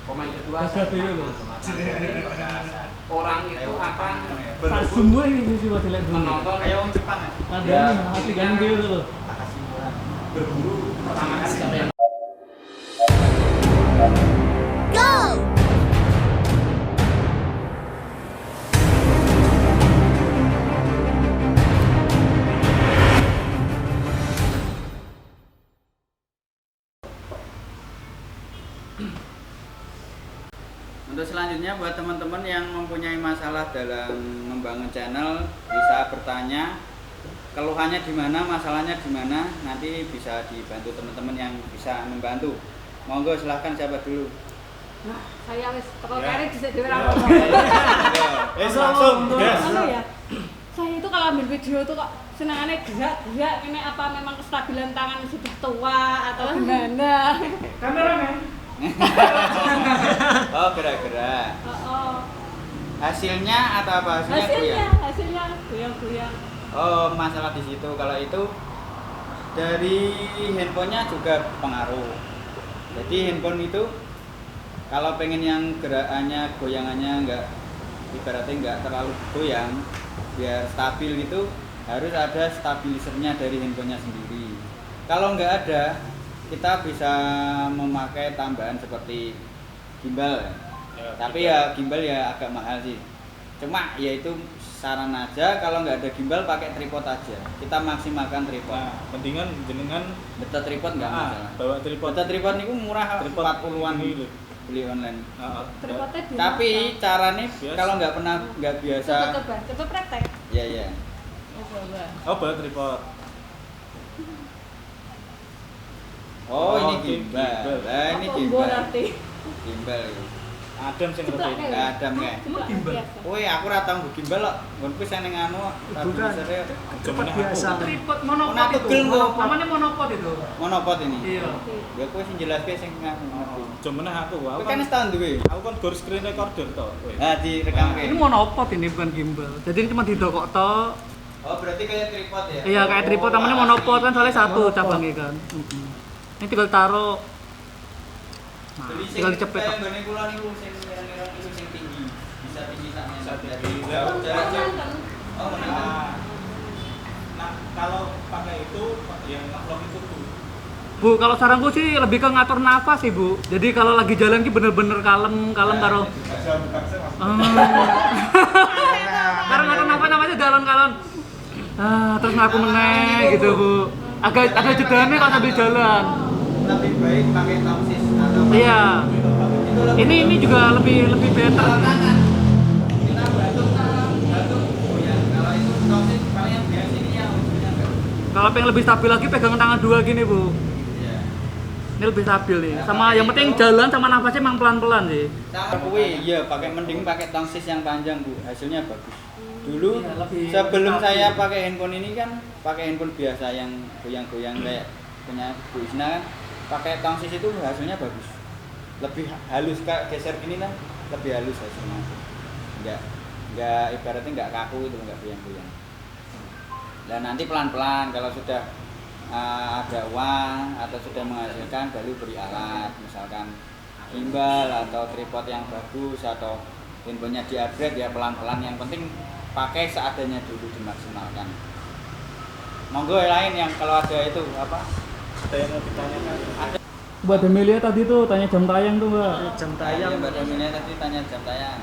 Komen kedua orang itu akan semua ini sih buat lihat dulu. menonton kayak orang Jepang ya. Ada nih, hati kan gitu loh. berburu pertama kali siapa yang Untuk selanjutnya buat teman-teman yang mempunyai masalah dalam membangun channel bisa bertanya keluhannya di mana, masalahnya di mana, nanti bisa dibantu teman-teman yang bisa membantu. Monggo silahkan siapa dulu. Nah, saya wis teko kene dhisik dhewe ra Langsung. Yes. ya. Saya itu kalau ambil video tuh kok senangannya gerak-gerak ini apa memang kestabilan tangan sudah tua atau gimana? Kameramen. Oh, gerak-gerak. Oh. Hasilnya atau apa? Hasilnya Hasilnya goyang-goyang. Oh, masalah di situ. Kalau itu dari handphonenya juga pengaruh. Jadi handphone itu kalau pengen yang gerakannya, goyangannya ibaratnya nggak terlalu goyang, biar stabil gitu, harus ada stabilisernya dari handphonenya sendiri. Kalau nggak ada, kita bisa memakai tambahan seperti gimbal. Tapi ya gimbal ya agak mahal sih. Cuma ya itu saran aja, kalau nggak ada gimbal pakai tripod aja. Kita maksimalkan tripod. Nah, mendingan jenengan Betul tripod nggak masalah. bawa tripod. Betul tripod niku murah, Tripod 40-an ini lho. beli online. Tripodnya di Tapi caranya Biasa. kalau nggak biasa. Coba praktek. Ya ya. Coba. Oh, bawa tripod. Oh, ini Oh, gimbal. gimbal. Lah ini Apa gimbal. berarti? Gimbal. Adam sing ngerti. Ceplok, Nggak ada nggak. Cuma gimbal. Kowe aku ora tau nggo gimbal kok. Nggonku sing ning anu Bukan. stabilisernya Cepat biasa. tripod Mana monopod itu tugel kok. namanya monopod itu monopod ini. iya Ya kowe sing jelaske sing ngerti. Cuman aku Kowe kan setahun duwe. aku kan gor screen recorder to. Nah, direkam ini monopod ini bukan gimbal jadi ini cuma didokok toh Oh, berarti kayak tripod ya? iya kayak tripod namanya monopod kan soalnya satu cabangnya kan ini tinggal taruh nah, tinggal dicepet Kayak tok. nggone kula niku sing ngira-ngira niku sing tinggi. Bisa tinggi sampe Bisa dari tinggi. jauh jarak jauh. Oh, Nah, menang. nah, kalau pakai itu yang ngevlog itu tuh. Bu, kalau saranku sih lebih ke ngatur nafas sih Bu. Jadi kalau lagi jalan ki bener-bener kalem karo karo ngatur nafas jalan-jalan. Terus ngaku meneh gitu Bu. Agak ada jedanya kalau sambil jalan. Lebih baik pakai tausis atau Iya. itu lebih Ini juga lebih better. tangan. Kita batuk ya. Kalau itu tausis paling yang biasa ini yang ujungnya enggak. Kalau pengen lebih stabil lagi pegang tangan dua gini Bu. Iya. Ini lebih stabil nih. Sama yang penting jalan sama nafasnya emang pelan-pelan sih. Sama kuwi, iya mending pakai tangsis yang panjang Bu, hasilnya bagus. Dulu Iya, lebih sebelum stabil. saya pakai handphone ini kan pakai handphone biasa yang goyang-goyang kayak punya Bu Isna kan, pakai tangsis itu hasilnya bagus. Lebih halus kayak geser gini lah, lebih halus hasilnya. Enggak ibaratnya enggak kaku itu, enggak goyang-goyang. Dan nanti pelan-pelan kalau sudah ada uang atau sudah menghasilkan baru beri alat, misalkan gimbal atau tripod yang bagus atau handphonenya di-upgrade ya pelan-pelan, yang penting pakai seadanya dulu, dimaksimalkan. Monggo yang lain yang kalau ada itu apa? Ada yang mau ditanyakan. Ada Buat Emilia tadi tuh tanya jam tayang tuh Mbak. Jam tayang tayang. Mbak Damilia tadi tanya jam tayang.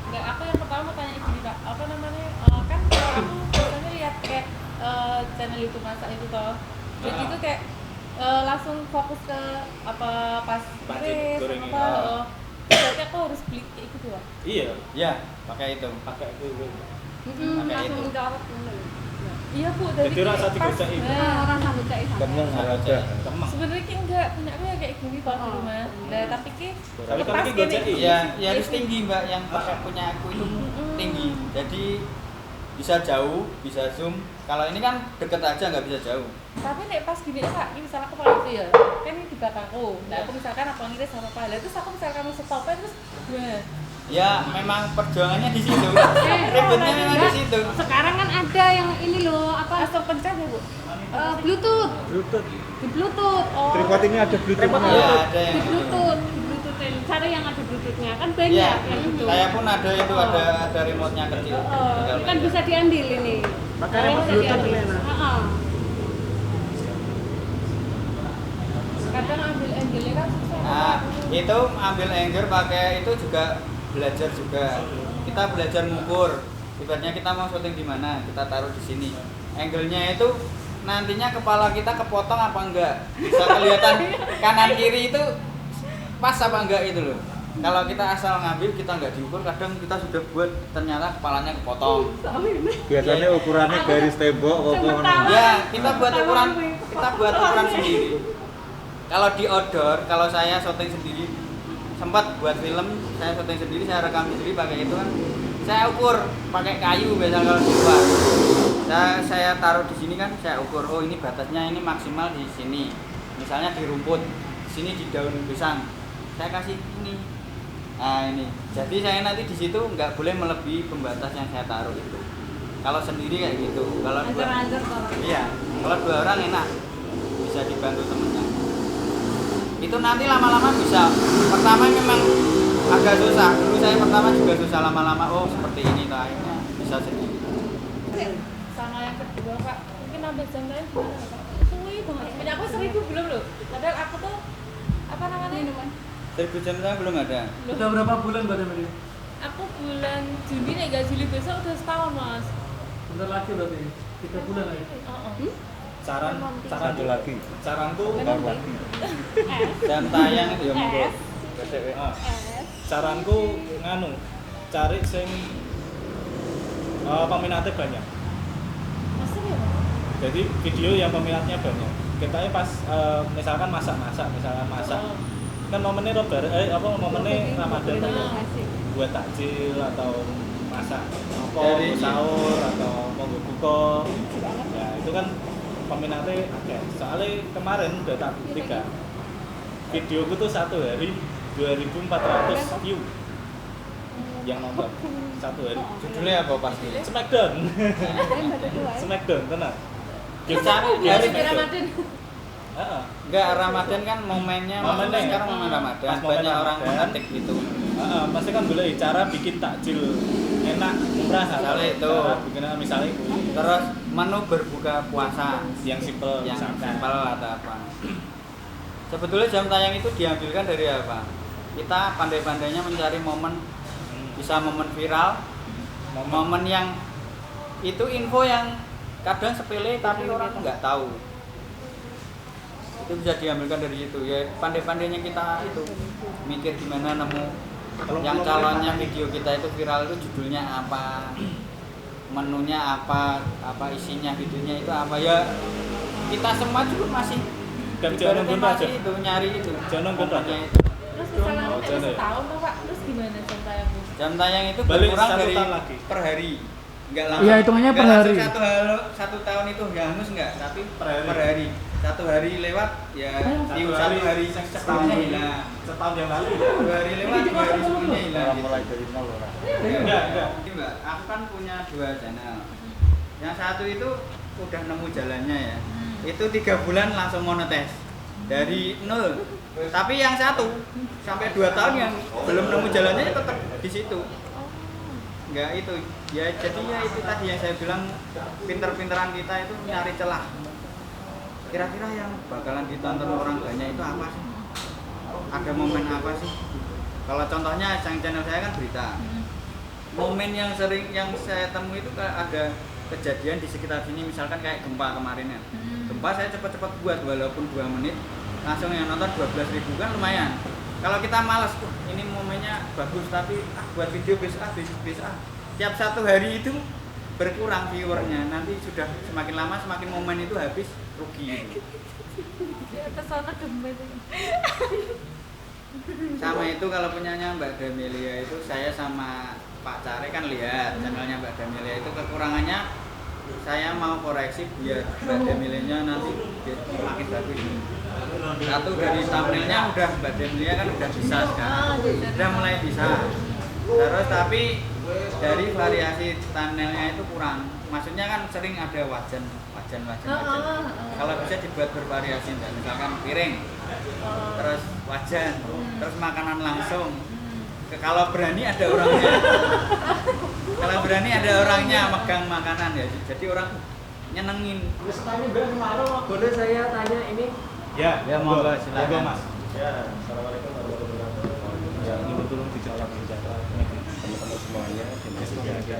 Enggak, aku yang pertama mau tanya gini Kak, apa namanya? Kan aku biasanya lihat kayak channel YouTube masak itu toh. Jadi itu kayak langsung fokus ke apa pas Pancing, goreng apa ini. berarti aku harus beli kayak gitu lah. Iya, Ya, pakai itu. pakai itu. Pakai Langsung itu. menjawab iya Bu, dari Jadi rasa digoceki. rasa digoceki Kemeng aja. Kemang. sebenarnya ki enggak punya aku ya kayak gini Pak di rumah. Nah, tapi ki Tapi kan pas ini gini. goceki. Ya, ya harus tinggi Mbak, yang pakai punya aku itu tinggi. Jadi bisa jauh, bisa zoom. Kalau ini kan deket aja nggak bisa jauh. Tapi nek pas gini Kak, ini misalnya aku pakai itu ya, kan ini di belakangku. Nah, aku misalkan aku ngiris sama Pak, terus aku misalkan mau stopnya terus Ya memang perjuangannya di situ. Ribetnya memang di situ. Sekarang kan ada yang ini loh, apa? Langsung pencet ya Bu? Bluetooth. Bluetooth. Di Bluetooth. Oh. Tripod ini ada Bluetooth-nya. Ya ada yang Di itu. Bluetooth. Di Bluetooth. Cari yang ada Bluetooth-nya. Kan banyak Iya, yang itu. saya pun ada itu, ada remote-nya kecil. Ini kan bisa diambil ini. Pakai Oh, remote bisa Bluetooth diambil. ini, nah. Heeh. Kadang ambil angle-nya kan susah. Nah, itu ambil anchor pakai itu juga belajar juga. Kita belajar ngukur. Ibaratnya kita mau syuting di mana, kita taruh di sini. Angle-nya itu nantinya kepala kita kepotong apa enggak. Bisa kelihatan kanan kiri itu pas apa enggak itu loh. Kalau kita asal ngambil kita nggak diukur, kadang kita sudah buat ternyata kepalanya kepotong. Biasanya ukurannya garis tembok apa Ya, kita buat ukuran sendiri. Kalau di outdoor, kalau saya syuting sendiri, sempat buat film, saya syuting sendiri, saya rekam sendiri pakai itu kan. Saya ukur pakai kayu biasanya kalau di luar. Saya taruh di sini kan, saya ukur. Oh ini batasnya ini maksimal di sini. Misalnya di rumput, di sini di daun pisang. Saya kasih ini. Nah ini. Jadi saya nanti di situ nggak boleh melebihi pembatas yang saya taruh itu. Kalau sendiri kayak gitu. Kalau dua, Anjir kalau. iya. Kalau 2 orang enak, bisa dibantu temennya. Itu nanti lama-lama bisa. Pertama memang agak susah. Dulu saya pertama juga susah, lama-lama oh seperti ini tuh akhirnya bisa sendiri. Sama yang kedua Kak, mungkin nambah jam lain gimana Kak? Suwi banget. Punya aku 1000 belum loh. Padahal aku tuh apa namanya? Minuman. 1000 jam saya belum ada. Udah berapa bulan Mbak Demeli? Aku bulan Juni nih, gak Juli besok udah setahun Mas. Bentar lagi berarti 3 bulan lagi. Saran Satu lagi. saranku Jam tayang itu ya monggo. ah, saranku nganu cari sing peminatnya banyak. Masuk ya Mas? Jadi video yang peminatnya banyak. Kita pas misalkan masak kan momennya momennya Ramadan tuh buat takjil atau masak apa Dari- sahur atau mau buka ya itu kan peminatnya oke. Soalnya kemarin udah tak tiga videoku tuh satu hari 2400 view yang nonton satu hari. Judulnya apa pasti? Smackdown Smackdown tenang Dicari Dari dari Ramadan. Heeh. enggak Ramadan kan momennya Momennya. sekarang momen Ramadan. Pas momen Banyak orang Ramadan. mengetik gitu. Pasti kan boleh cara bikin takjil enak murah Misalnya itu. cara bikin misalnya Terus menu berbuka puasa yang simple yang misalkan. simpel atau apa. Sebetulnya jam tayang itu diambilkan dari apa? Kita pandai-pandainya mencari momen, bisa momen viral, momen yang itu info yang kadang sepele tapi orang nggak tahu. Itu bisa diambilkan dari situ ya, pandai-pandainya kita itu mikir gimana nemu yang calonnya video kita itu viral itu judulnya apa, menunya apa isinya videonya itu apa ya, kita semua juga masih Dan jangan nunggu masih aja. itu nyari itu Jangan nunggu momennya aja. itu. Terus misalnya Oh, kita jadi. setahun tuh Kak, terus gimana jam tayangmu? Jam tayang itu Balik berkurang 1 dari tahun lagi. per hari. Enggak langsung. Iya, hitungannya enggak per langsung hari. Satu tahun itu hangus enggak, tapi Per hari. per hari. Satu hari lewat ya view satu hari setahunnya hilang. Setahun yang lalu 2 hari lewat 2 hari sebelumnya hilang. gitu. Mulai dari nol orang. enggak Ini, Mbak, aku kan punya 2 channel. Yang satu itu udah nemu jalannya ya. Itu 3 bulan langsung monetes dari 0. Tapi yang satu sampai 2 tahun yang belum nemu jalannya ya tetap di situ. Enggak itu. Ya jadi ya itu tadi yang saya bilang pinter-pinteran kita itu nyari celah. Kira-kira yang bakalan ditonton orang banyak itu apa sih? Ada momen apa sih? Kalau contohnya yang channel saya kan berita. Momen yang sering yang saya temui itu ada kejadian di sekitar sini, misalkan kayak gempa kemarin ya. Gempa saya cepat-cepat buat walaupun 2 menit langsung yang nonton 12.000 kan lumayan. Kalau kita malas, ini momennya bagus tapi buat video besok tiap 1 hari itu berkurang viewernya, nanti sudah semakin lama semakin momen itu habis rugi gitu. Kesana gemes. Sama itu kalau punyanya Mbak Damelia itu saya sama Pak Care kan lihat channelnya Mbak Damelia itu kekurangannya saya mau koreksi biar Mbak Damelia nanti makin bagus. Satu dari thumbnailnya udah Mbak Damelia kan udah bisa sekarang, udah mulai bisa. Terus tapi dari variasi thumbnailnya itu kurang. Maksudnya kan sering ada wajan. Kalau bisa dibuat bervariasi, misalkan piring, terus wajan, terus makanan langsung. Kalau berani ada orangnya. Kalau berani ada orangnya megang makanan ya. Jadi orang nyenengin. Boleh saya tanya ini? Ya, Ya, monggo, silakan. Monggo, Mas. Ya, assalamualaikum warahmatullahi wabarakatuh. Ya, ini tolong dicetak teman-teman semuanya di Indonesia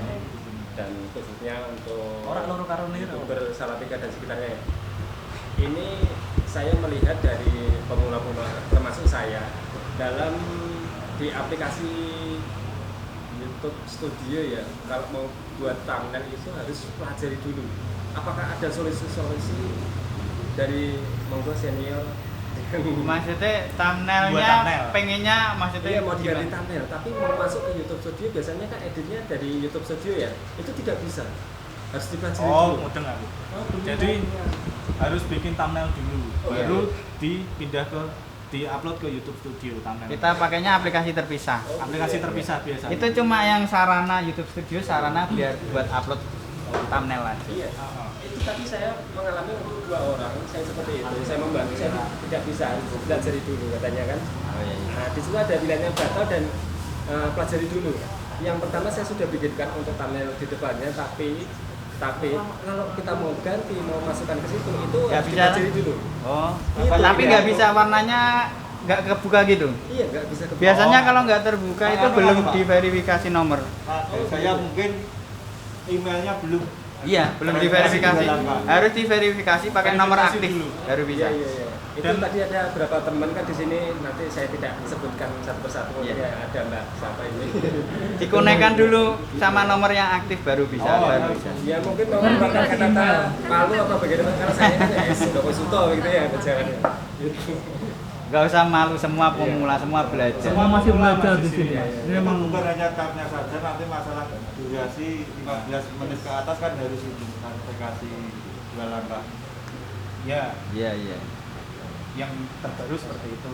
dan khususnya untuk YouTuber Salatiga dan sekitarnya. Ini saya melihat dari pemula-pemula termasuk saya dalam di aplikasi YouTube Studio ya, kalau mau buat thumbnail itu harus pelajari dulu. Apakah ada solusi-solusi dari monggo senior? Maksudnya Buat thumbnailnya thumbnail. pengennya maksudnya Iya mau diganti gimana? thumbnail, tapi mau masuk ke YouTube Studio biasanya kan editnya dari YouTube Studio ya, itu tidak bisa, harus dipelajari Oh, dulu. mudeng aku. Oh, belum Jadi tahu. harus bikin thumbnail dulu, Oh, iya. baru dipindah ke di-upload ke YouTube Studio thumbnail. Kita pakainya aplikasi terpisah. Aplikasi terpisah biasanya. Itu cuma yang sarana YouTube Studio, sarana biar buat upload thumbnail aja. Iya. Itu tadi saya mengalami untuk 2 orang, saya seperti itu, saya membantu, saya tidak bisa, harus pelajari dulu katanya kan. Oh iya. Nah, di situ ada pilihannya batal dan pelajari dulu. Yang pertama saya sudah bikinkan untuk thumbnail di depannya, tapi kalau kita mau ganti, mau masukkan ke situ, itu Nggak harus bisa. dipelajari dulu. Oh, Iya, tapi iya. nggak bisa warnanya nggak kebuka gitu. Iya, nggak bisa kebuka. Biasanya kalau nggak terbuka itu Anu, belum Pak. diverifikasi nomor. Saya mungkin emailnya belum. Iya, belum Verifikasi diverifikasi. juga, Pak. Harus diverifikasi pakai nomor Verifikasi aktif dulu. baru bisa. Iya, iya, iya. Itu Dan- tadi ada beberapa teman kan di sini, nanti saya tidak sebutkan satu persatu. Iya. Ya, ada Mbak siapa ini. Dikonekkan dulu sama nomor yang aktif baru bisa, baru bisa. Ya mungkin mau menggunakan kata palu apa bagaimana, karena saya ini ya sudah konsulto gitu ya berjalannya. Gitu. Nggak usah malu, semua pemula, semua belajar. Semua masih belajar di sini. Iya, Ini memang bukan hanya tabnya saja, nanti masalah durasi 15 menit ke atas kan harus ini verifikasi 2 langkah. Ya, Iya, iya. yang terbaru seperti itu.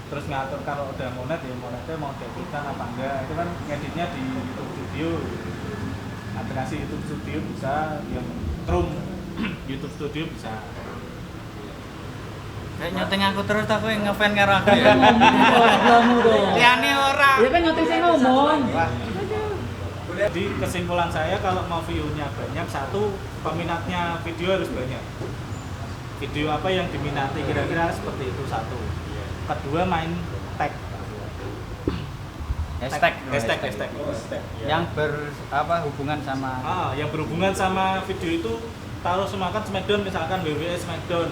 Terus ngatur kalau udah monet ya monetnya mau dieditkan apa enggak, itu kan ngeditnya di YouTube Studio. Aplikasi YouTube Studio bisa, yang Chrome YouTube Studio bisa. Kayak nyoteng aku terus aku yang ngefan karo aku ya. Kamu dong. Liane ora. Ya kan nyoteng saya ngomong. Jadi kesimpulan saya kalau mau view-nya banyak, satu peminatnya video harus banyak. Video apa yang diminati kira-kira seperti itu satu. Kedua main tag. Hashtag. Hashtag. Yang hubungan sama Yang berhubungan sama video itu taruh semua kan Smackdown, misalkan WWE Smackdown,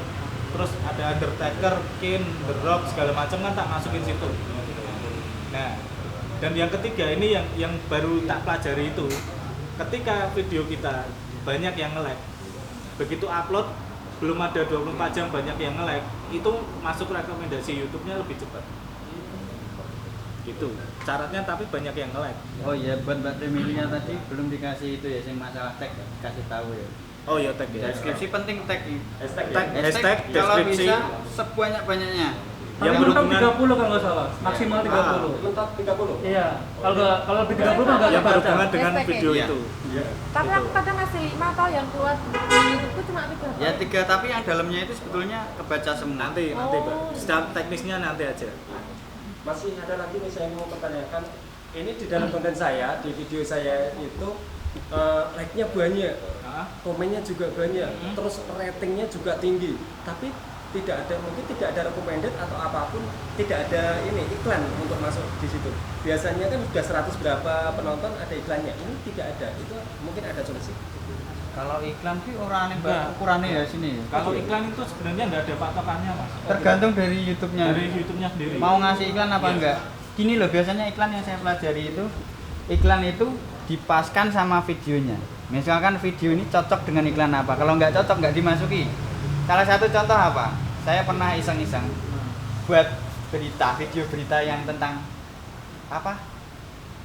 terus ada Undertaker, Kane, The Rock segala macam kan tak masukin situ. Nah, dan yang ketiga ini yang baru tak pelajari itu, ketika video kita banyak yang nge-lag, begitu upload belum ada 24 jam banyak yang nge-lag, itu masuk rekomendasi YouTube-nya lebih cepat. Gitu. Syaratnya tapi banyak yang nge-lag. Oh iya, buat Mbak Remilinya tadi belum dikasih itu ya, yang masalah tag ya, kasih tahu ya. Oh iya tag ya. Deskripsi penting tag. Hashtag Tag, ya. hashtag, kalau deskripsi. bisa sebanyak-banyaknya. Yang Tapi mentok berhubungan- 30 kalau nggak salah. Maksimal 30. Mentok 30. Iya. Kalau lebih 30 mah nggak Yang kebaca. berhubungan dengan Hashtag video ya? itu. Iya. Tapi aku kadang ngasih 5 atau yang keluar di YouTube cuma 3. Ya 3, tapi yang dalamnya itu sebetulnya kebaca semua. Nanti Pak. Secara teknisnya nanti aja. Masih ada lagi nih saya mau pertanyakan, ini di dalam konten saya, di video saya itu like-nya banyak, komennya juga banyak, terus ratingnya juga tinggi, tapi mungkin tidak ada recommended atau apapun, tidak ada ini iklan untuk masuk di situ. Biasanya kan sudah 100 berapa penonton ada iklannya, ini tidak ada. Itu mungkin ada solusi. Kalau iklan sih orang Enggak. ukurannya ya sini. Kalau iklan itu sebenarnya nggak ada patokannya Mas. Tergantung dari YouTube-nya. Dari YouTube-nya sendiri. Mau ngasih iklan apa Iya. enggak? Gini loh, biasanya iklan yang saya pelajari itu, iklan itu dipaskan sama videonya. Misalkan video ini cocok dengan iklan apa, kalau nggak cocok nggak dimasuki. Salah satu contoh apa? Saya pernah iseng-iseng buat berita, video berita yang tentang apa?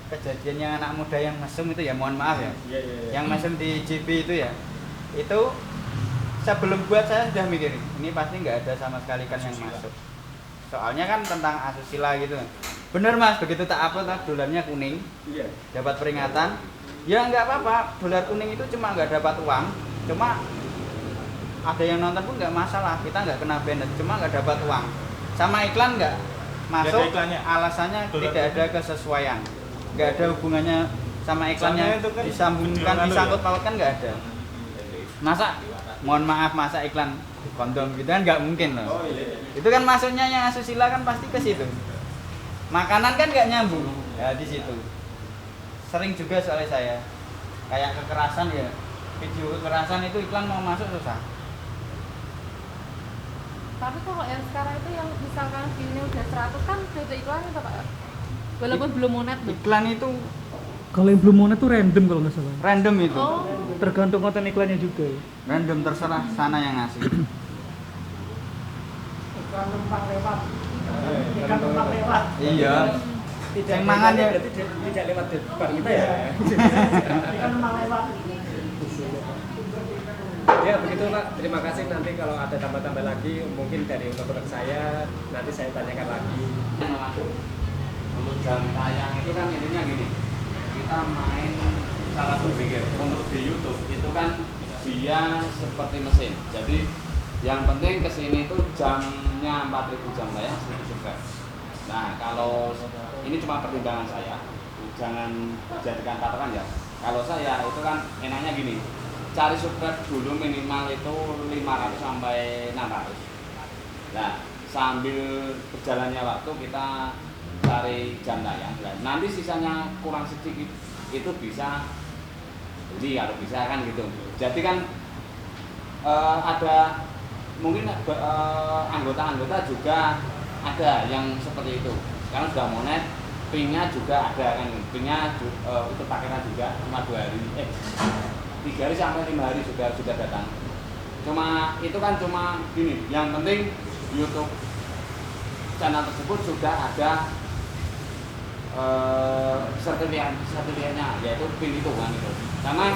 Kejadian yang anak muda yang mesum itu ya, mohon maaf ya. Iya, iya, iya. Yang mesum di JB itu ya. Itu sebelum buat saya sudah mikir, ini pasti nggak ada sama sekali kan yang masuk. Soalnya kan tentang asusila gitu. Bener Mas, begitu tak upload dolarnya kuning, Iya. dapat peringatan. Ya nggak apa-apa, dolar kuning itu cuma nggak dapat uang, cuma ada yang nonton pun nggak masalah, kita nggak kena banned, cuma nggak dapat uang. Sama iklan nggak masuk, ada iklannya. alasannya Dolar tidak ada kesesuaian, nggak ada hubungannya sama iklannya, Soalnya itu kan disambungkan, jualan disangkut ya? pautkan nggak ada. Masa, mohon maaf, masa iklan kondom gitu kan nggak mungkin loh. Itu kan masuknya yang asusila kan pasti ke situ. Makanan kan nggak nyambung, ya di situ. Sering juga soalnya saya, kayak kekerasan ya, video kekerasan itu iklan mau masuk susah. Tapi kalau yang sekarang itu yang misalkan view-nya udah 100 kan udah ada iklannya tuh Pak. Walaupun belum monet loh. Iklan itu Kalau yang belum monet tuh random kalau nggak salah. random itu, Oh, Tergantung konten iklannya juga. random terserah sana yang ngasih. Iya. Yang mangan ya. Berarti tidak lewat depan kita ya. Ya begitu Pak, terima kasih. Nanti kalau ada tambah-tambah lagi mungkin dari untuk saya nanti saya tanyakan lagi. Untuk jam tayang itu kan intinya gini, kita main cara berpikir. Untuk di YouTube itu kan dia seperti mesin, jadi yang penting kesini itu jamnya 4000 jam tayang 1000 subscribe. Nah kalau ini cuma pertimbangan saya, jangan jadikan patokan ya. Kalau saya itu kan enaknya gini, cari subscribe dulu minimal itu 500 sampai 600. Nah sambil berjalannya waktu kita cari jam tayang. Nanti sisanya kurang sedikit itu bisa beli kalau bisa kan gitu. Jadi kan ada mungkin anggota-anggota juga ada yang seperti itu. Sekarang sudah monet, pin-nya juga ada kan. Pin-nya itu paketan juga cuma 2 hari, 3 hari sampai 5 hari sudah datang. Cuma itu kan cuma gini, yang penting YouTube channel tersebut sudah ada sertifikatnya, yaitu PIN itu kan itu. Karena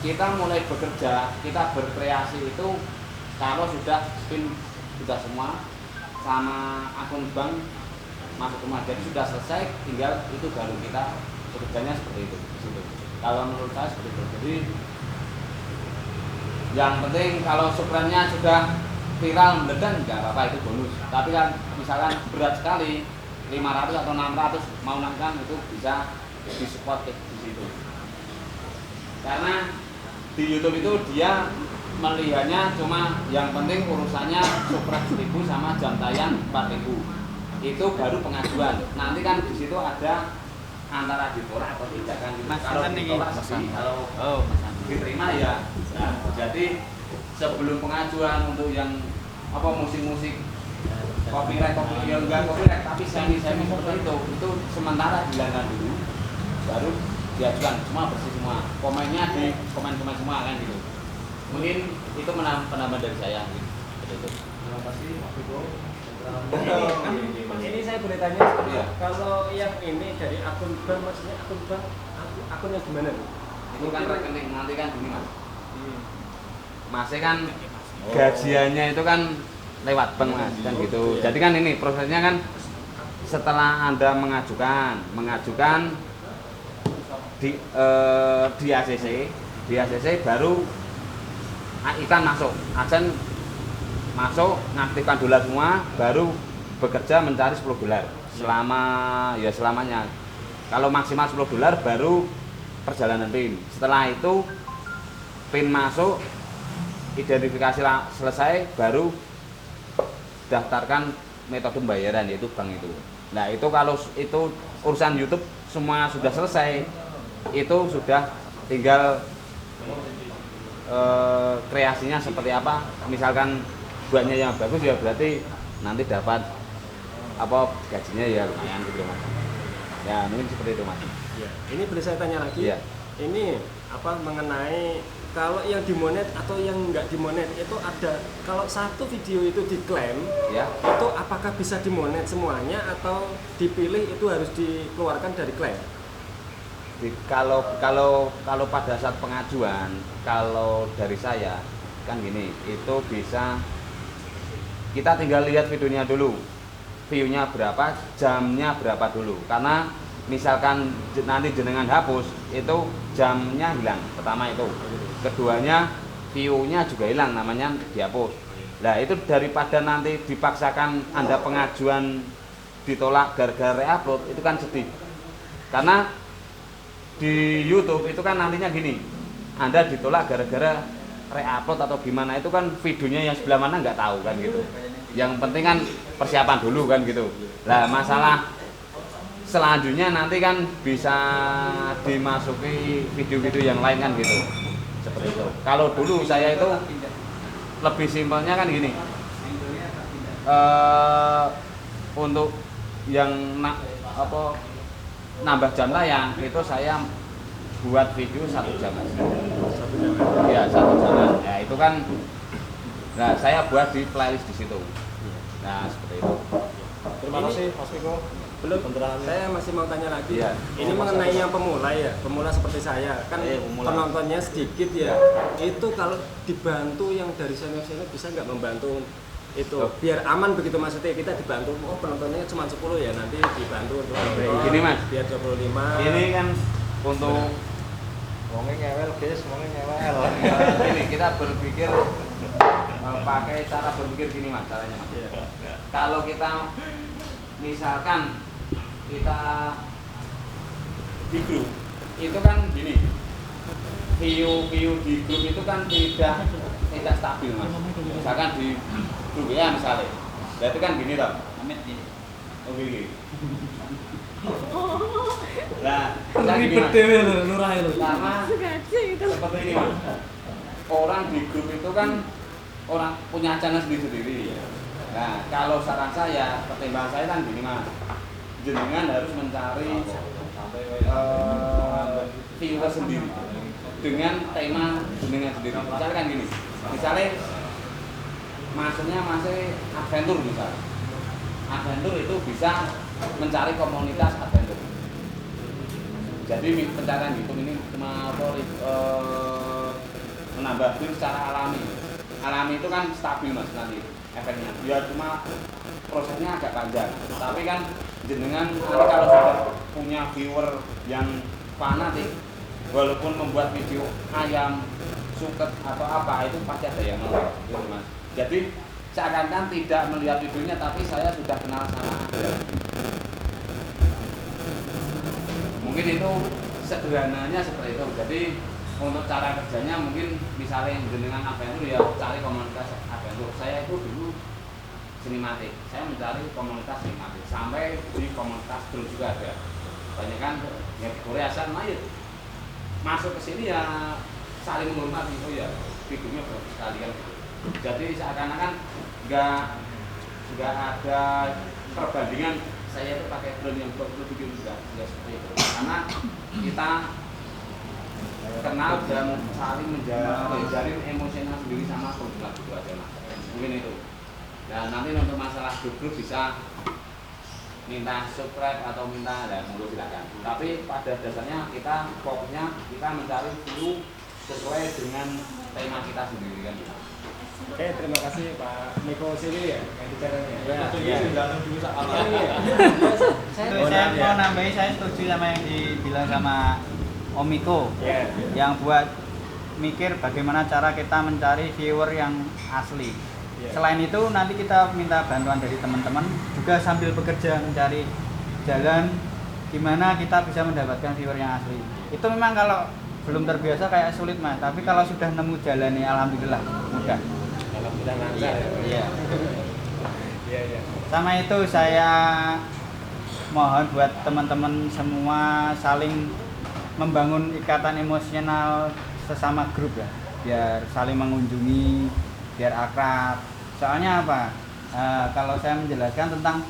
kita mulai bekerja, kita berkreasi itu kalau sudah PIN sudah semua sama akun bank masuk rumah, jadi sudah selesai, tinggal itu baru kita bekerjanya seperti itu. Kalau menurut saya seperti itu. Jadi yang penting kalau subscribe-nya sudah viral meledak nggak apa-apa, itu bonus. Tapi kan misalkan berat sekali 500 atau 600 mau nangkan itu bisa di support di situ. Karena di YouTube itu dia melihatnya cuma yang penting urusannya subscribe 1000 sama jam tayang 4000. Itu baru pengajuan. Nanti kan di situ ada antara ditolak atau tidak kan. Kalau ditolak sih, kalau diterima ya. Nah, jadi sebelum pengajuan untuk yang musik-musik copyright yang enggak copyright tapi semi seperti itu sementara dilanggar dulu, baru diajukan semua bersih semua, komennya di komen semua kan gitu. Mungkin itu penambah dari saya gitu. Itu. Terima kasih Mas Viko. Ini saya boleh tanya, Iya. kalau yang ini dari akun bank, maksudnya akun bank, akunnya gimana tuh? Itu kan rekening nanti kan gini Mas. Masnya kan gajiannya itu kan lewat bank Mas kan gitu. Jadi kan ini prosesnya kan setelah Anda mengajukan di ACC baru iklan masuk, adsen masuk, ngaktifkan dolar semua, baru bekerja mencari $10 selamanya. Kalau maksimal $10 baru perjalanan PIN. Setelah itu PIN masuk, identifikasi selesai, baru daftarkan metode pembayaran yaitu bank itu. Nah itu kalau itu urusan YouTube semua sudah selesai, itu sudah tinggal kreasinya seperti apa. Misalkan buatnya yang bagus ya berarti nanti dapat gajinya ya lumayan gitu Mas. Ya mungkin seperti itu Mas. Ya. Ini boleh saya tanya lagi. Iya. Ini mengenai kalau yang dimonet atau yang nggak dimonet itu ada, kalau satu video itu diklaim Ya. itu apakah bisa dimonet semuanya atau dipilih itu harus dikeluarkan dari klaim? Kalau pada saat pengajuan, kalau dari saya kan gini, itu bisa kita tinggal lihat videonya dulu. view-nya berapa, jamnya berapa dulu. Karena misalkan nanti jenengan hapus, itu jamnya hilang. Pertama itu. Keduanya view-nya juga hilang, namanya dihapus. Nah, itu daripada nanti dipaksakan Anda pengajuan ditolak gara-gara re-upload, itu kan sedih. Karena di YouTube itu kan nantinya gini, Anda ditolak gara-gara re-upload atau gimana, itu kan videonya yang sebelah mana nggak tahu kan gitu. Yang penting kan persiapan dulu kan gitu. Nah, masalah selanjutnya nanti kan bisa dimasuki video-video yang lain kan gitu. Seperti itu. Kalau dulu saya itu lebih simpelnya kan gini. Untuk yang nambah jam tayang itu saya buat video 1 jam. Ya, 1 jam. Ya, itu kan nah saya buat di playlist di situ. Nah, seperti itu. Terima kasih Mas Miko. Belum, saya masih mau tanya lagi. Iya. Ini mengenai yang pemula ya, pemula seperti saya kan Pemula. penontonnya sedikit ya. Itu kalau dibantu yang dari senior-senior bisa nggak membantu itu biar aman begitu, maksudnya kita dibantu, oh penontonnya cuma 10 ya, nanti dibantu untuk Gini, Mas. biar 25. Ini kan untuk Wongnya ngewel guys, wongnya ngewel. ini kita berpikir pakai cara berpikir gini Mas, caranya Mas. Kalau kita misalkan kita di grup itu kan gini, view di grup itu kan tidak stabil Mas. Misalkan di grup ya misalnya, berarti kan gini toh. Oh gini. Nah, Ribet dewe lho, lurah lho. karena seperti ini Mas. Orang di grup itu kan orang punya channel sendiri-sendiri. Nah, kalau saran saya, pertimbangan saya kan gini Mas. Jenengan harus mencari viewer sendiri dengan tema jenengan sendiri. Misalnya kan gini. Misalnya maksudnya masih adventure misalnya. Adventure itu bisa mencari komunitas adventure. Jadi pencarian YouTube ini menambah view secara alami. Alami itu kan stabil Mas nanti efeknya. Ya cuma prosesnya agak panjang. Tapi kan jenengan nanti kalau sudah punya viewer yang fanatik, walaupun membuat video ayam, suket atau apa itu pasti ada yang nonton, gitu Mas. Jadi seakan-akan tidak melihat videonya, tapi saya sudah kenal sama Anda. Mungkin itu sederhananya seperti itu. Jadi untuk cara kerjanya mungkin misalnya jenengan adventure ya cari komunitas adventure. Saya itu dulu sinematik, saya mencari komunitas sinematik sampai di komunitas grup juga ada. Banyak kan ya di Korea sana ya masuk ke sini ya saling menghormati, oh ya videonya bagus sekali kan gitu. Jadi seakan-akan nggak ada perbandingan saya itu pakai drone yang bagus bikin juga seperti itu, karena kita kenal dan saling menjalin emosional sendiri sama produk itu aja Mas. Mungkin itu. Dan nanti untuk masalah grup bisa minta subscribe atau minta monggo silakan. Tapi pada dasarnya kita fokusnya kita mencari view sesuai dengan tema kita sendiri kan. Oke, terima kasih Pak Miko sini ya yang bicaranya. Saya mau nambahin, saya setuju sama yang dibilang sama Om Miko. Yang buat mikir bagaimana cara kita mencari viewer yang asli. Selain itu nanti kita minta bantuan dari teman-teman juga sambil bekerja mencari jalan gimana kita bisa mendapatkan viewer yang asli. Itu memang kalau belum terbiasa kayak sulit Mas, tapi kalau sudah nemu jalannya alhamdulillah mudah. Alhamdulillah lancar. Iya. Iya. Sama itu saya mohon buat teman-teman semua saling membangun ikatan emosional sesama grup ya, biar saling mengunjungi, biar akrab. Soalnya apa? Kalau saya menjelaskan tentang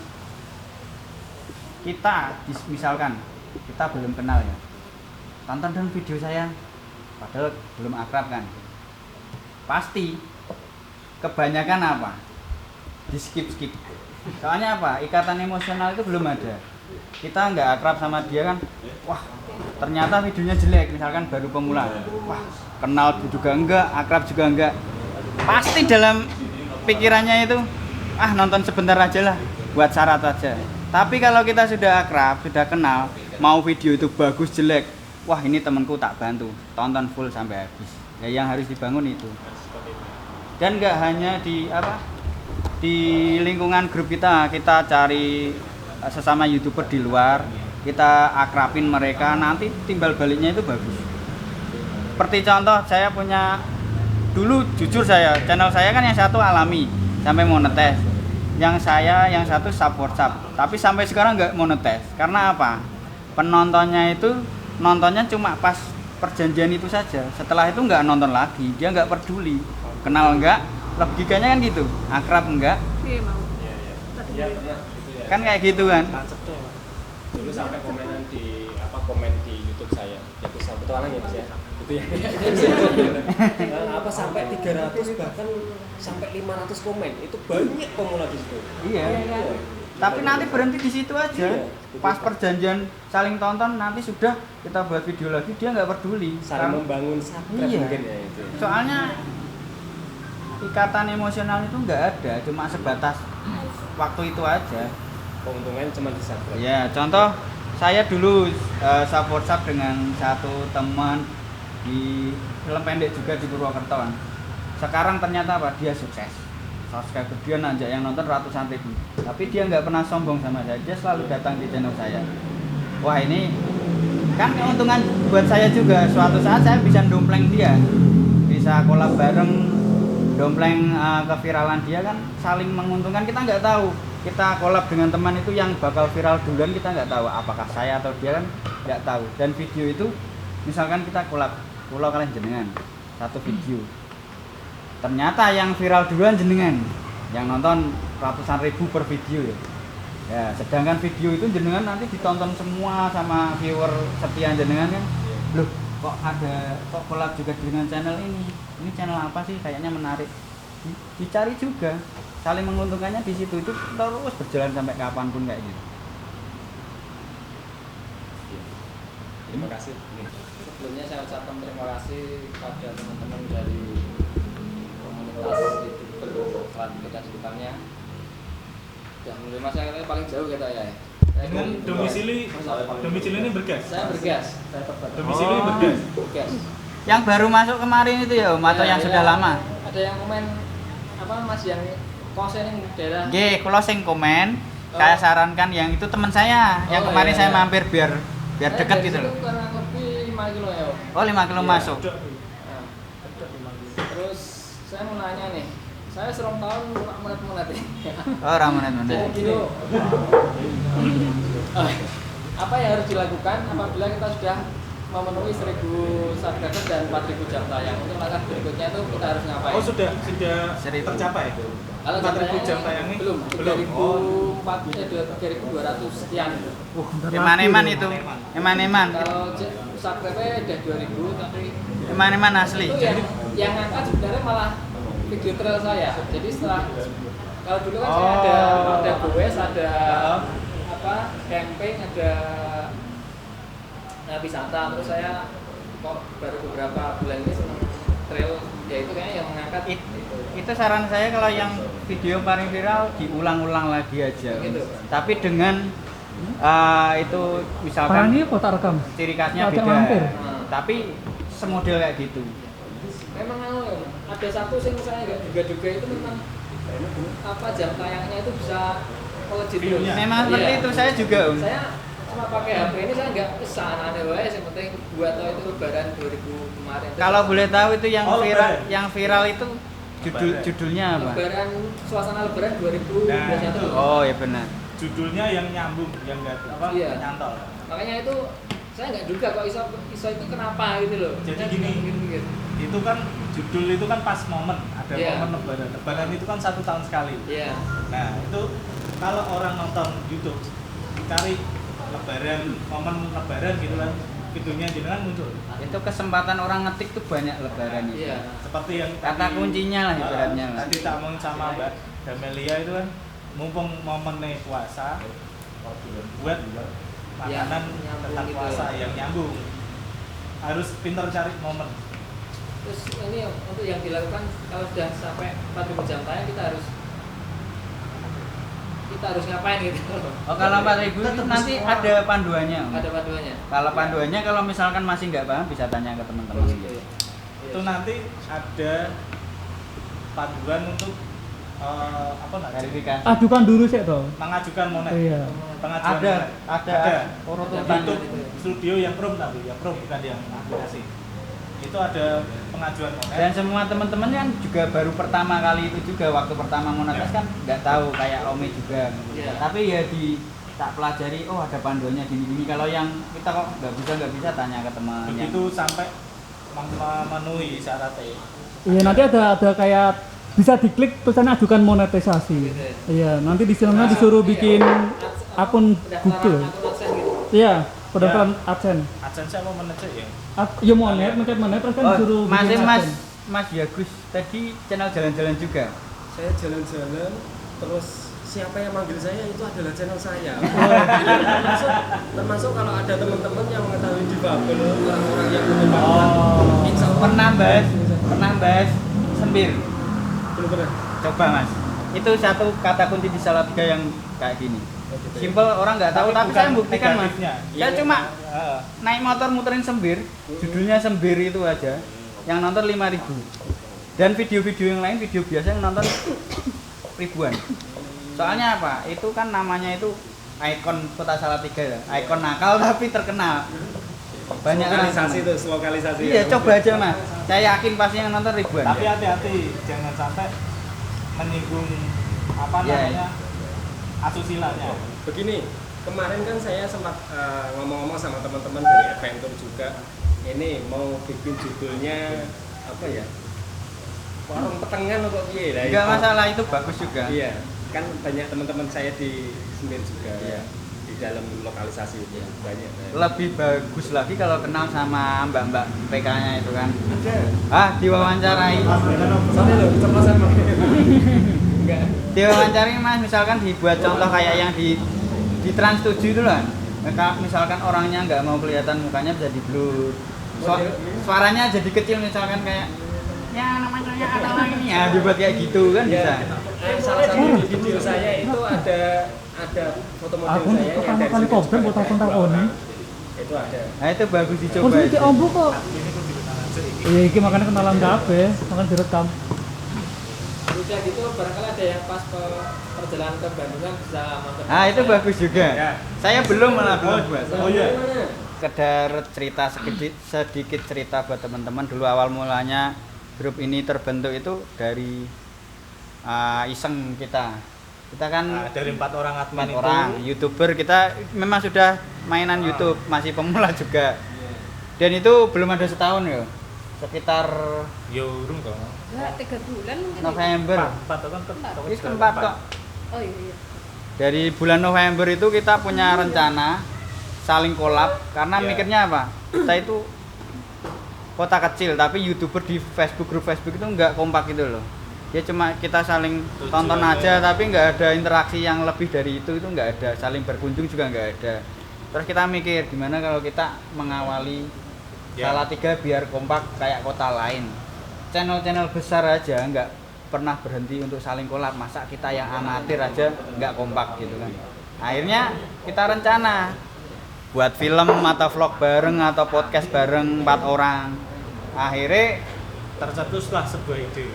kita, misalkan kita belum kenal ya, tonton dong video saya, padahal belum akrab kan? Pasti kebanyakan apa? Di skip. Soalnya apa? Ikatan emosional itu belum ada. Kita nggak akrab sama dia kan? Wah, ternyata videonya jelek, misalkan baru pemula. Wah, kenal juga enggak, akrab juga enggak. Pasti dalam pikirannya itu nonton sebentar aja lah, buat syarat aja. Tapi kalau kita sudah akrab, sudah kenal, mau video itu bagus jelek, wah ini temanku tak bantu, tonton full sampai habis. Ya yang harus dibangun itu. Dan nggak hanya di lingkungan grup kita cari sesama YouTuber di luar, kita akrabin mereka, nanti timbal baliknya itu bagus. Seperti contoh, saya punya dulu, jujur channel saya kan yang satu alami sampai monetes, yang satu sub WhatsApp, tapi sampai sekarang nggak monetes. Karena apa? Penontonnya itu nontonnya cuma pas perjanjian itu saja, setelah itu nggak nonton lagi, dia nggak peduli, kenal nggak, logikanya kan gitu, akrab nggak, Iya mau. Iya pernah gitu ya. kan kayak gitu kan. Konsepnya Dulu sampai komen di YouTube saya, ya bisa petualang ya Mas ya. Gitu ya. Apa sampai 300 bahkan sampai 500 komen. Itu banyak pemula di situ. Iya. Tapi nanti berhenti di situ aja. Pas perjanjian saling tonton, nanti sudah kita buat video lagi, dia nggak peduli. Saling membangun subscribe Iya. mungkin ya itu. Soalnya ikatan emosional itu nggak ada, cuma sebatas waktu itu aja. Keuntungan cuma di subscribe. Ya, contoh saya dulu sub WhatsApp dengan satu teman di film pendek juga di Purwokerto. Sekarang ternyata apa? Dia sukses. Subscriber dia nanjak yang nonton ratusan ribu. Tapi dia nggak pernah sombong sama saya. Dia selalu datang di channel saya. Wah ini kan keuntungan buat saya juga. Suatu saat saya bisa dompleng dia, bisa collab bareng, dompleng keviralan dia kan saling menguntungkan. Kita nggak tahu. Kita collab dengan teman itu yang bakal viral duluan, kita nggak tahu apakah saya atau dia, kan nggak tahu. Dan video itu misalkan kita collab, pulau kalian jenengan satu video, ternyata yang viral duluan jenengan, yang nonton ratusan ribu per video ya. Ya, sedangkan video itu jenengan nanti ditonton semua sama viewer setia jenengan kan. Loh, kok collab juga dengan channel ini? Ini channel apa sih? Kayaknya menarik. Dicari juga. Saling menguntungkannya di situ, itu terus berjalan sampai kapanpun kayak gitu. Terima kasih. Sebelumnya saya ucapkan terima kasih kepada teman-teman dari komunitas YouTuber Selandia dan sekitarnya. Sudah menerima saya katanya paling jauh kita ya. dengan domisili ini Bergas. Saya Bergas. Domisili Bergas. Bergas. Yang baru masuk kemarin itu ya, Om, atau Ya, yang sudah ya. lama? Ada yang komen apa Mas yang kosen yang daerah. Nggih, kula sing komen, saya sarankan yang itu teman saya, yang Oh, kemarin iya, saya iya. mampir biar Saya dekat dari gitu situ loh. Kurang lebih 5 kilo ya. Om. Oh, 5 kilo Iya. masuk. Nah, terus saya mau nanya nih, saya serong tahun mulat-mulat ya. Oh, ramuan Gini, apa yang harus dilakukan apabila kita sudah memenuhi 1000 subscriber dan 4000 jam tayang? Untuk langkah berikutnya itu kita harus ngapain? Oh sudah 1000. tercapai. Kalau 4000 jam tayangnya belum, belum. 3200 sekian. Eman-eman itu. Eman-eman. Kalau subscriber udah 2000 tapi Eman-eman asli. itu yang ngangkat sebenarnya malah video trail saya. Jadi setelah kalau dulu kan saya ada goes, ada apa camping, ada wisata, terus saya kok baru beberapa bulan ini seneng trail, ya itu kayaknya yang mengangkat Itu saran saya, kalau yang video paling viral diulang-ulang lagi aja. Gitu. Tapi dengan itu misalkan Parahnya kok tak rekam? ciri khasnya Ajak beda. mampir. Tapi semodel kayak gitu. memang ada satu yang saya nggak duga-duga itu memang apa jam tayangnya itu bisa melejit terus. View-nya. Memang seperti Iya. itu, saya juga, Om. Saya cuma pakai HP ini, saya nggak pesan aneh wae, yang penting buat tahu itu lebaran 2000 kemarin. Kalau boleh tahu itu yang Oh, viral, lebaran. yang viral itu Lebaran. judulnya apa? lebaran, suasana lebaran 2021. Nah, itu. Oh ya benar. Judulnya yang nyambung, yang nggak Iya. nyantol. Makanya itu saya nggak duga kok iso itu kenapa gitu loh. Jadi Saya gini. juga mikir-mikir. Itu kan judul itu kan pas momen, ada Iya. momen lebaran. Lebaran itu kan 1 tahun sekali. Iya. Nah itu kalau orang nonton YouTube cari lebaran, momen lebaran gitu kan, videonya jenengan muncul. Itu kesempatan orang ngetik tuh banyak lebaran itu. Iya. Seperti yang Kata tadi- kuncinya lah ibaratnya. Mas. Tadi tak ngomong sama Mbak Damelia itu kan, mumpung momennya puasa, buat makanan nyambung tetap gitu puasa ya. yang nyambung. Harus pintar cari momen. Terus ini untuk yang dilakukan kalau sudah sampai 4000 jam tayang kita harus kita harus ngapain gitu. Oh, kalau 4.000 itu nanti ada panduannya. Om. Ada panduannya. Kalau panduannya kalau misalkan masih nggak paham bisa tanya ke teman-teman. Itu nanti ada panduan untuk apa namanya? Verifikasi. Adukan dulu sih toh. Mengajukan monet. Iya. Pengajuan Ada, monet. ada urutannya. YouTube studio yang Chrome nanti, yang Chrome bukan yang aplikasi. Itu ada pengajuan monet. Dan semua teman-teman kan juga baru pertama kali itu juga waktu pertama monetis kan nggak tahu kayak Omi juga. Iya. Tapi ya tak pelajari, oh ada panduannya gini-gini. Kalau yang kita kok nggak bisa tanya ke teman. Begitu sampai memenuhi syaratnya. Iya, nanti ada kayak bisa diklik tulisannya ajukan monetisasi. Iya, nanti di sana disuruh bikin akun Google. Iya, pendaftaran AdSense. AdSense apa manajer ya? Ya monet terus kan disuruh bikin AdSense. Mas Yagus tadi channel jalan-jalan juga. Saya jalan-jalan terus siapa yang manggil saya itu adalah channel saya. termasuk kalau ada teman-teman yang mengetahui difabel, orang-orang yang Oh. insya Allah Pernah bahas sembir. belum pernah. Coba Mas. Itu satu kata kunci di Salatiga yang kayak gini. Simple, orang nggak tahu, tapi saya buktikan Mas. negatifnya. Saya cuma naik motor muterin sembir, judulnya sembir itu aja, yang nonton 5.000. Dan video-video yang lain, video biasa yang nonton ribuan. Soalnya apa? Itu kan namanya itu ikon Kota Salatiga ya, ikon nakal tapi terkenal. Banyak Lokalisasi itu, lokalisasi. Iya, coba aja Mas. Saya yakin pasti yang nonton ribuan. Tapi Ya. hati-hati, jangan sampai menyinggung apa namanya asusilanya. Begini, kemarin kan saya sempat ngomong-ngomong sama teman-teman dari Adventure juga. Ini mau bikin judulnya apa ya? Warung petengan atau piye lah. Enggak masalah, itu bagus juga. Iya, kan banyak teman-teman saya di Semir juga. Iya. Di dalam lokalisasi itu banyak. Lebih bagus lagi kalau kenal sama mbak-mbak PK-nya itu kan. Ada. Diwawancarai. Sorry loh, keceplosan Mas. Enggak. Diwawancarai Mas, misalkan dibuat contoh kayak yang di Trans 7 itu lah. Misalkan orangnya nggak mau kelihatan mukanya bisa di blur. Suaranya jadi kecil misalkan kayak ya namanya adalah ini ya, dibuat kayak gitu kan bisa. Salah satu di video saya itu ada foto model Aku saya yang dari kali kobra buat akun takoni. itu ada. Nah itu bagus dicoba. Konsumsi itu. ombo kok. Iya, iki makanya kenalan kabeh, makanya direkam. Udah gitu barangkali ada yang pas perjalanan ke Bandungan bisa nonton. Nah itu bagus juga. Ya. Saya belum buat. Oh iya. Sekedar cerita sedikit cerita buat teman-teman. Dulu awal mulanya grup ini terbentuk itu dari iseng kita kan Dari 4 orang admin 4 orang YouTuber, kita memang sudah mainan YouTube, masih pemula juga. Dan itu belum ada setahun ya, sekitar yo urung kok. Enggak 3 bulan mungkin. November. 4 kan Ini keempat kok. Oh iya. Dari bulan November itu kita punya rencana saling collab karena Iya. mikirnya apa? Kita itu kota kecil tapi YouTuber di Facebook, grup Facebook itu nggak kompak gitu loh. Ya cuma kita saling tonton aja tapi nggak ada interaksi yang lebih dari itu nggak ada, saling berkunjung juga nggak ada. Terus kita mikir gimana kalau kita mengawali Salatiga biar kompak kayak kota lain. Channel-channel besar aja nggak pernah berhenti untuk saling kolab, masa kita yang amatir aja nggak kompak gitu kan. Akhirnya kita rencana buat film atau vlog bareng atau podcast bareng 4 orang. Akhirnya Tercetuslah sebuah ide.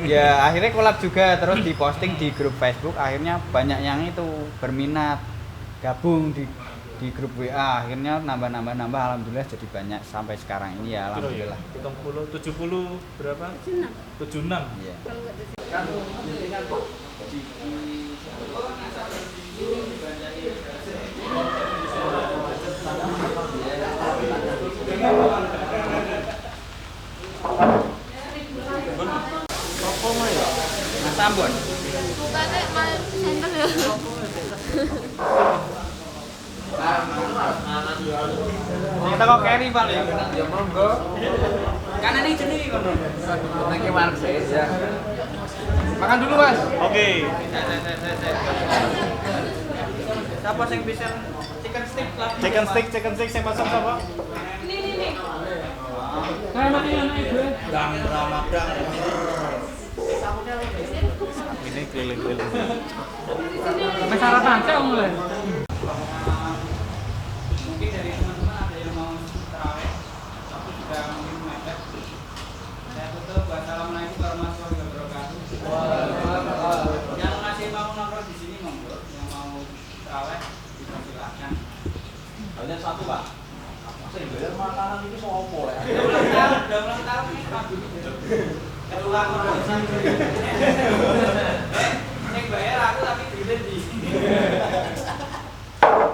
ya akhirnya kolab juga, terus diposting di grup Facebook. Akhirnya banyak yang itu berminat gabung di grup WA. Akhirnya nambah alhamdulillah jadi banyak sampai sekarang ini ya alhamdulillah. 70 berapa? 76. Iya. Kalau enggak Mas Ambon. Bukannya main center ya. Kita kok carry paling. Ya monggo. Kan ini jenenge kono. Nang Marxis ya. Makan dulu, Mas. Oke. Siapa sing bisa chicken stick lah? Chicken stick saya pasang siapa? Ini. Kayak anak gue. Ini keliling-keliling. Mas sarapan saya mulai. Mungkin dari teman-teman ada yang mau tarawih, tapi juga mungkin mepet. Saya tutup. Wassalamualaikum warahmatullahi wabarakatuh. Yang masih mau nongkrong di sini monggo, yang mau tarawih dipersilakan. Hanya satu Pak. Saya bayar makanan itu sopo ya? Udah ulang tahun ini Pak. Keluar